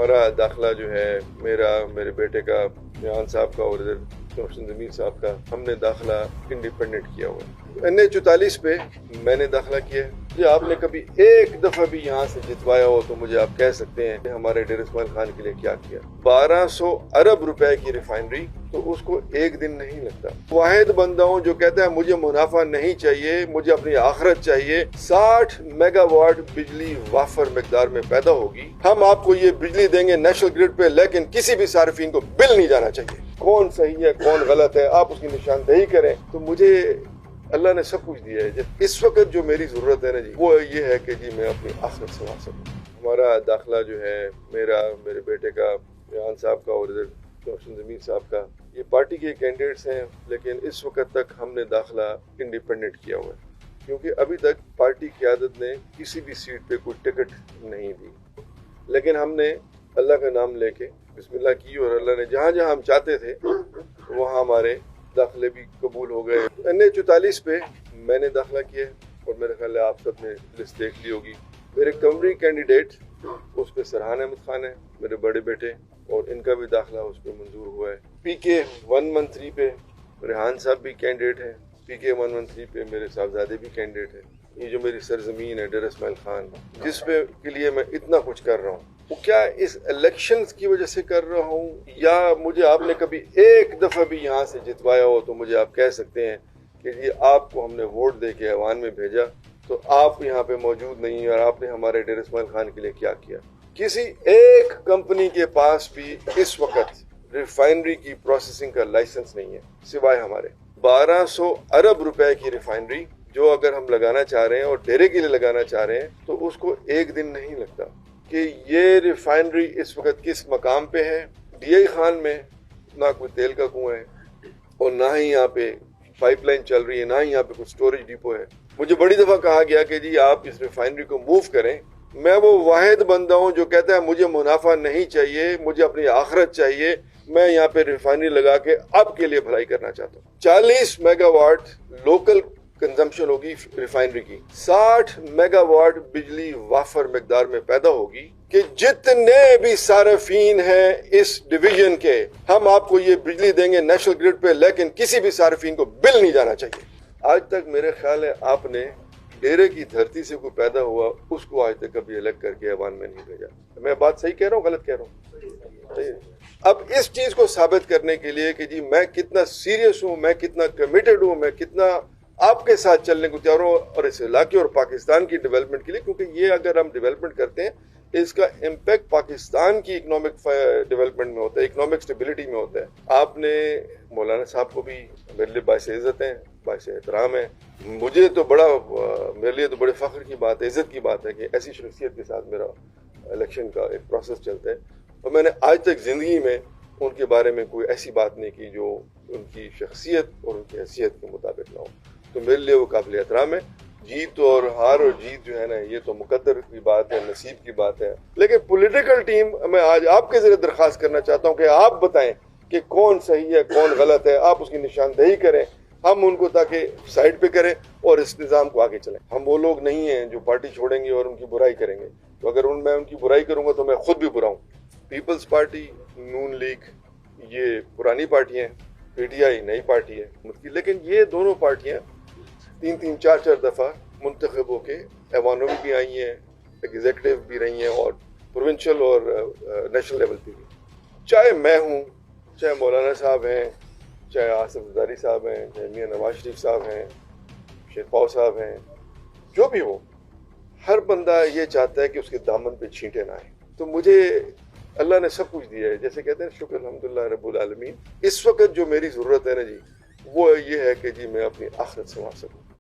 हमारा दाखिला जो है मेरा, मेरे बेटे का, रिहान साहब का और इधर रोशन ज़मीर साहब का, हमने दाखिला इंडिपेंडेंट किया हुआ है। NA44 पे मैंने दाखिला किया है। जी आपने कभी एक दफा भी यहाँ से जितवाया हो तो मुझे आप कह सकते हैं कि हमारे डेर इस्माइल खान के लिए क्या किया। 1200 अरब रुपए की रिफाइनरी, तो उसको एक दिन नहीं लगता। वाहिद बंदा हूँ जो कहता है मुझे मुनाफा नहीं चाहिए, मुझे अपनी आखिरत चाहिए। 60 मेगावाट बिजली वाफर मिकदार में पैदा होगी। हम आपको ये बिजली देंगे नेशनल ग्रिड पे, लेकिन किसी भी सार्फिन को बिल नहीं जाना चाहिए। कौन सही है कौन गलत है आप उसकी निशानदेही करें। तो मुझे अल्लाह ने सब कुछ दिया है। इस वक्त जो मेरी जरूरत है ना जी, वो ये है कि जी मैं अपनी आखिरत संभाल सकूं। हमारा दाखिला जो है मेरा, मेरे बेटे का, रिहान साहब का और इधर रोशन ज़मीर साहब का, ये पार्टी के कैंडिडेट्स हैं, लेकिन इस वक्त तक हमने दाखिला इंडिपेंडेंट किया हुआ है, क्योंकि अभी तक पार्टी क़यादत ने किसी भी सीट पे कोई टिकट नहीं दी। लेकिन हमने अल्लाह का नाम लेके बिस्मिल्लाह की और अल्लाह ने जहाँ जहाँ हम चाहते थे वहाँ हमारे दाखिले भी कबूल हो गए। NA44 पे मैंने दाखिला किया और मेरे ख्याल है आप सब ने लिस्ट देख ली होगी। मेरे कमरी कैंडिडेट उस पर सरहान अहमद खान है, मेरे बड़े बेटे, और इनका भी दाखिला उस पर मंजूर हुआ है। PK 113 पे रिहान साहब भी कैंडिडेट हैं। PK 113 पे मेरे साहबजादे भी कैंडिडेट हैं। ये जो मेरी सरजमीन है डेर इस्माइल खान, जिस पे के लिए मैं इतना कुछ कर रहा हूँ, वो क्या इस इलेक्शंस की वजह से कर रहा हूँ, या मुझे आपने कभी एक दफा भी यहाँ से जितवाया हो तो मुझे आप कह सकते हैं कि ये आपको हमने वोट दे के ऐवान में भेजा तो आप यहाँ पे मौजूद नहीं और आपने हमारे डेर इस्माइल खान के लिए क्या किया। किसी एक कंपनी के पास भी इस वक्त रिफाइनरी की प्रोसेसिंग का लाइसेंस नहीं है सिवाय हमारे। 1200 अरब रुपए की रिफाइनरी जो अगर हम लगाना चाह रहे हैं और डेरे के लिए लगाना चाह रहे हैं तो उसको एक दिन नहीं लगता। कि ये रिफाइनरी इस वक्त किस मकाम पे है। DI खान में ना कोई तेल का कुआं है और ना ही यहाँ पे पाइपलाइन चल रही है, ना ही यहाँ पे कुछ स्टोरेज डिपो है। मुझे बड़ी दफा कहा गया कि जी आप इस रिफाइनरी को मूव करें। मैं वो वाहिद बंदा हूँ जो कहता है मुझे मुनाफा नहीं चाहिए, मुझे अपनी आखिरत चाहिए। मैं यहाँ पे रिफाइनरी लगा के आपके लिए भलाई करना चाहता हूँ। 40 मेगावाट लोकल कंजम्पशन होगी रिफाइनरी की। 60 मेगावाट बिजली वाफर मिकदार में पैदा होगी कि जितने भी सार्फिन हैं इस डिवीजन के, हम आपको ये बिजली देंगे नेशनल ग्रिड पे, लेकिन किसी भी सार्फिन को बिल नहीं जाना चाहिए। आज तक मेरे ख्याल है आपने डेरे की धरती से कोई पैदा हुआ उसको आज तक कभी अलग करके ऐवान में नहीं भेजा। मैं बात सही कह रहा हूँ गलत कह रहा हूँ? अब इस चीज को साबित करने के लिए कि जी मैं कितना सीरियस हूँ, मैं कितना कमिटेड हूँ, मैं कितना आपके साथ चलने को तैयार हूँ और इस इलाके और पाकिस्तान की डेवलपमेंट के लिए, क्योंकि ये अगर हम डेवलपमेंट करते हैं इसका इम्पैक्ट पाकिस्तान की इकोनॉमिक डेवलपमेंट में होता है, इकोनॉमिक स्टेबिलिटी में होता है। आपने मौलाना साहब को भी मेरे लिए बाइस इज़्ज़त है, बाइस एहतराम है। मुझे तो बड़ा, मेरे लिए तो बड़े फ़ख्र की बात है, इज़्ज़त की बात है कि ऐसी शख्सियत के साथ मेरा इलेक्शन का एक प्रोसेस चलता है। और मैंने आज तक ज़िंदगी में उनके बारे में कोई ऐसी बात नहीं की जो उनकी शख्सियत और उनकी हैसियत के मुताबिक ना हो। तो मेरे लिए वो काबिल एहतराम है। जीत और हार और जीत जो है ना, ये तो मुकद्दर की बात है, नसीब की बात है। लेकिन पॉलिटिकल टीम, मैं आज आपके जरिए दरख्वास्त करना चाहता हूँ कि आप बताएं कि कौन सही है कौन गलत है। आप उसकी निशानदेही करें, हम उनको ताकि साइड पे करें और इस निज़ाम को आगे चलें। हम वो लोग नहीं हैं जो पार्टी छोड़ेंगे और उनकी बुराई करेंगे। तो अगर मैं उनकी बुराई करूँगा तो मैं खुद भी बुरा हूँ। पीपल्स पार्टी, नून लीग, ये पुरानी पार्टियाँ, PTI नई पार्टी है, लेकिन ये दोनों पार्टियाँ 3-3, 4-4 दफ़ा मुंतखब होके ऐवानों में भी आई हैं, एग्जीक्यूटिव भी रही हैं और प्रोविंशियल और नेशनल लेवल पे भी। चाहे मैं हूँ, चाहे मौलाना साहब हैं, चाहे आसिफ ज़रदारी साहब हैं, चाहे मियां नवाज शरीफ साहब हैं, शेरपाव साहब हैं, जो भी हो, हर बंदा ये चाहता है कि उसके दामन पे छींटे ना आए। तो मुझे अल्लाह ने सब कुछ दिया है, जैसे कहते हैं शुक्र अल्हम्दुलिल्लाह रब्बुल आलमीन। इस वक्त जो मेरी ज़रूरत है ना जी, वो ये है कि जी मैं अपनी आखिरत संभाल सकूँ।